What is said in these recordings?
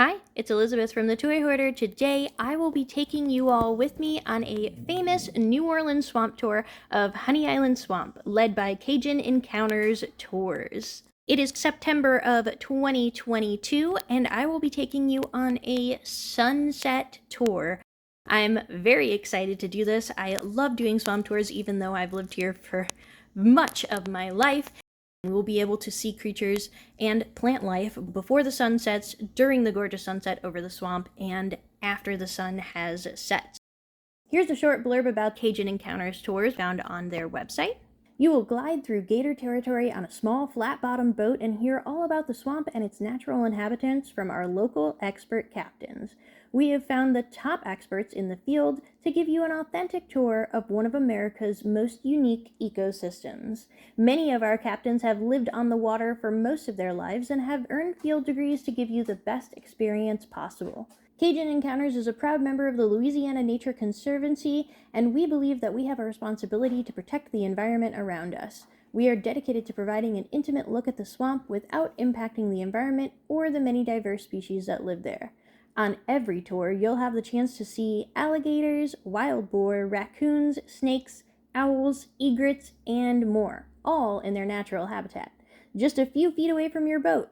Hi, it's Elizabeth from the Toy Hoarder. Today I will be taking you all with me on a famous New Orleans swamp tour of Honey Island Swamp, led by Cajun Encounters Tours. It is September of 2022, and I will be taking you on a sunset tour. I'm very excited to do this. I love doing swamp tours, even though I've lived here for much of my life. We will be able to see creatures and plant life before the sun sets, during the gorgeous sunset over the swamp, and after the sun has set. Here's a short blurb about Cajun Encounters Tours found on their website. You will glide through gator territory on a small, flat-bottomed boat and hear all about the swamp and its natural inhabitants from our local expert captains. We have found the top experts in the field to give you an authentic tour of one of America's most unique ecosystems. Many of our captains have lived on the water for most of their lives and have earned field degrees to give you the best experience possible. Cajun Encounters is a proud member of the Louisiana Nature Conservancy, and we believe that we have a responsibility to protect the environment around us. We are dedicated to providing an intimate look at the swamp without impacting the environment or the many diverse species that live there. On every tour, you'll have the chance to see alligators, wild boar, raccoons, snakes, owls, egrets, and more, all in their natural habitat, just a few feet away from your boat.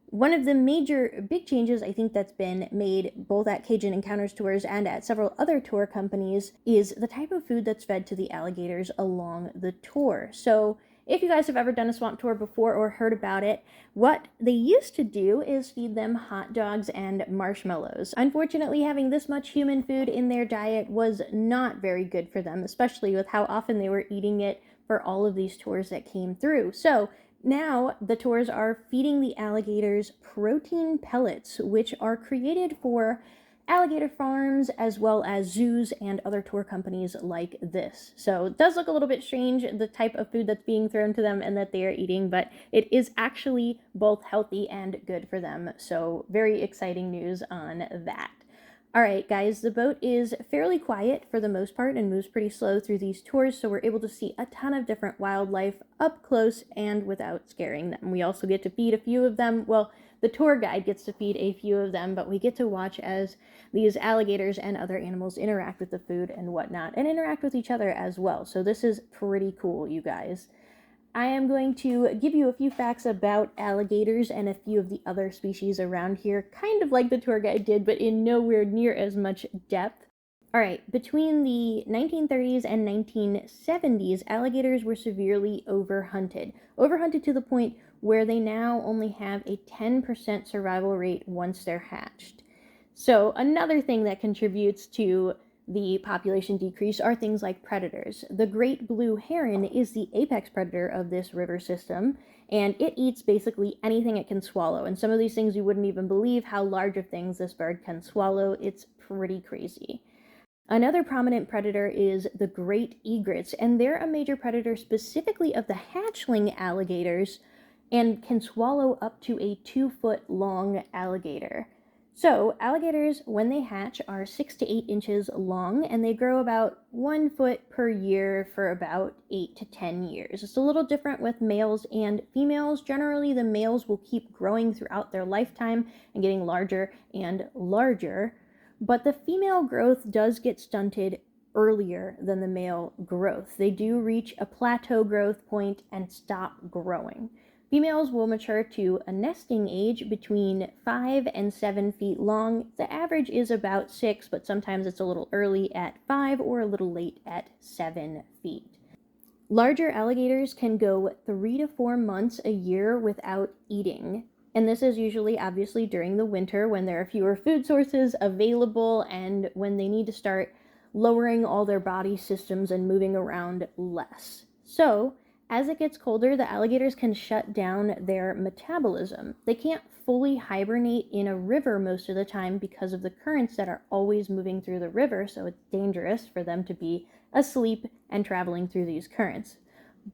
One of the major big changes I think that's been made both at Cajun Encounters Tours and at several other tour companies is the type of food that's fed to the alligators along the tour. So if you guys have ever done a swamp tour before or heard about it, what they used to do is feed them hot dogs and marshmallows. Unfortunately, having this much human food in their diet was not very good for them, especially with how often they were eating it for all of these tours that came through. So now, the tours are feeding the alligators protein pellets, which are created for alligator farms as well as zoos and other tour companies like this. So it does look a little bit strange, the type of food that's being thrown to them and that they are eating, but it is actually both healthy and good for them. So very exciting news on that. Alright guys, the boat is fairly quiet for the most part and moves pretty slow through these tours, so we're able to see a ton of different wildlife up close and without scaring them. We also get to feed a few of them. Well, the tour guide gets to feed a few of them, but we get to watch as these alligators and other animals interact with the food and whatnot, and interact with each other as well. So this is pretty cool, you guys. I am going to give you a few facts about alligators and a few of the other species around here, kind of like the tour guide did, but in nowhere near as much depth. Alright, between the 1930s and 1970s, alligators were severely overhunted. Overhunted to the point where they now only have a 10% survival rate once they're hatched. So another thing that contributes to the population decrease are things like predators. The great blue heron is the apex predator of this river system, and it eats basically anything it can swallow. And some of these things you wouldn't even believe how large of things this bird can swallow. It's pretty crazy. Another prominent predator is the great egrets, and they're a major predator specifically of the hatchling alligators and can swallow up to a 2-foot long alligator. So, alligators, when they hatch, are 6 to 8 inches long, and they grow about 1 foot per year for about 8 to 10 years. It's a little different with males and females. Generally, the males will keep growing throughout their lifetime and getting larger and larger, but the female growth does get stunted earlier than the male growth. They do reach a plateau growth point and stop growing. Females will mature to a nesting age between 5 and 7 feet long. The average is about 6, but sometimes it's a little early at 5 or a little late at 7 feet. Larger alligators can go 3 to 4 months a year without eating. And this is usually obviously during the winter when there are fewer food sources available and when they need to start lowering all their body systems and moving around less. So, as it gets colder, the alligators can shut down their metabolism. They can't fully hibernate in a river most of the time because of the currents that are always moving through the river, so it's dangerous for them to be asleep and traveling through these currents.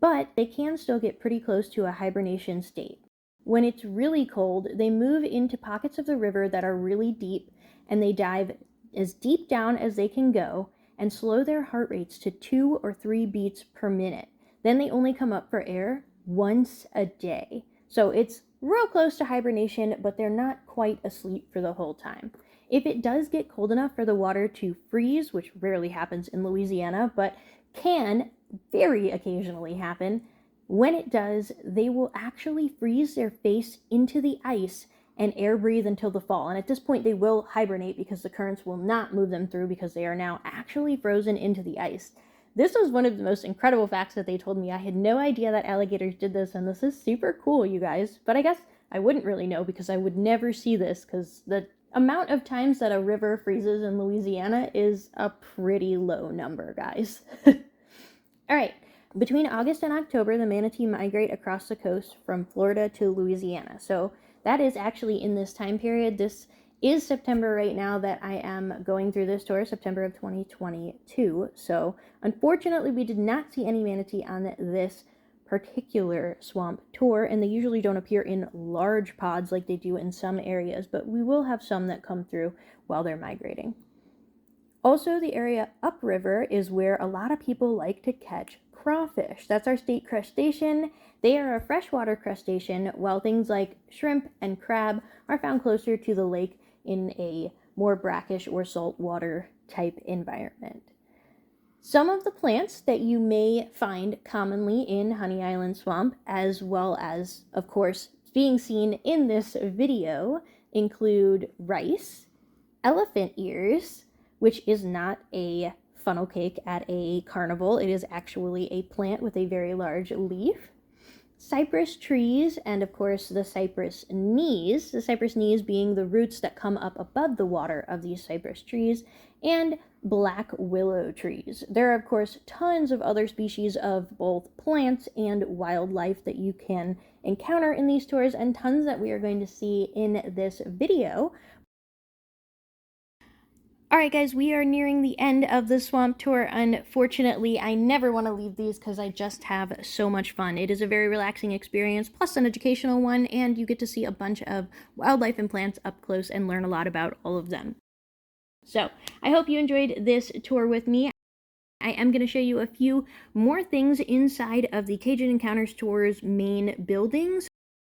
But they can still get pretty close to a hibernation state. When it's really cold, they move into pockets of the river that are really deep, and they dive as deep down as they can go and slow their heart rates to 2 or 3 beats per minute. Then they only come up for air once a day. So it's real close to hibernation, but they're not quite asleep for the whole time. If it does get cold enough for the water to freeze, which rarely happens in Louisiana, but can very occasionally happen, when it does, they will actually freeze their face into the ice and air breathe until the fall. And at this point, they will hibernate because the currents will not move them through because they are now actually frozen into the ice. This was one of the most incredible facts that they told me. I had no idea that alligators did this, and this is super cool, you guys. But I guess I wouldn't really know because I would never see this because the amount of times that a river freezes in Louisiana is a pretty low number, guys. All right. Between August and October, the manatee migrate across the coast from Florida to Louisiana. So that is actually in this time period. This is September right now that I am going through this tour, September of 2022. So unfortunately, we did not see any manatee on this particular swamp tour, and they usually don't appear in large pods like they do in some areas, but we will have some that come through while they're migrating. Also, the area upriver is where a lot of people like to catch crawfish. That's our state crustacean. They are a freshwater crustacean, while things like shrimp and crab are found closer to the lake in a more brackish or saltwater type environment. Some of the plants that you may find commonly in Honey Island Swamp, as well as, of course, being seen in this video, include rice, elephant ears, which is not a funnel cake at a carnival. It is actually a plant with a very large leaf. Cypress trees, and of course the cypress knees being the roots that come up above the water of these cypress trees, and black willow trees. There are, of course, tons of other species of both plants and wildlife that you can encounter in these tours, and tons that we are going to see in this video. Alright guys, we are nearing the end of the swamp tour. Unfortunately, I never want to leave these because I just have so much fun. It is a very relaxing experience, plus an educational one, and you get to see a bunch of wildlife and plants up close and learn a lot about all of them. So, I hope you enjoyed this tour with me. I am going to show you a few more things inside of the Cajun Encounters Tour's main buildings.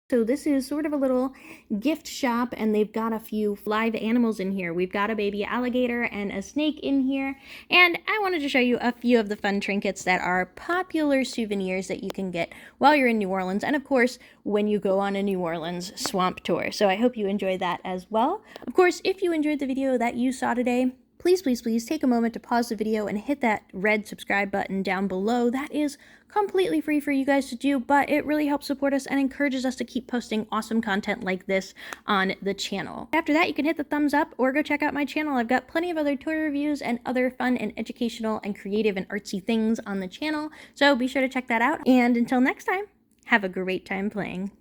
So this is sort of a little gift shop, and they've got a few live animals in here. We've got a baby alligator and a snake in here, and I wanted to show you a few of the fun trinkets that are popular souvenirs that you can get while you're in New Orleans, and of course, when you go on a New Orleans swamp tour. So I hope you enjoy that as well. Of course, if you enjoyed the video that you saw today, please, please, please take a moment to pause the video and hit that red subscribe button down below. That is completely free for you guys to do, but it really helps support us and encourages us to keep posting awesome content like this on the channel. After that, you can hit the thumbs up or go check out my channel. I've got plenty of other toy reviews and other fun and educational and creative and artsy things on the channel, so be sure to check that out. And until next time, have a great time playing.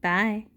Bye.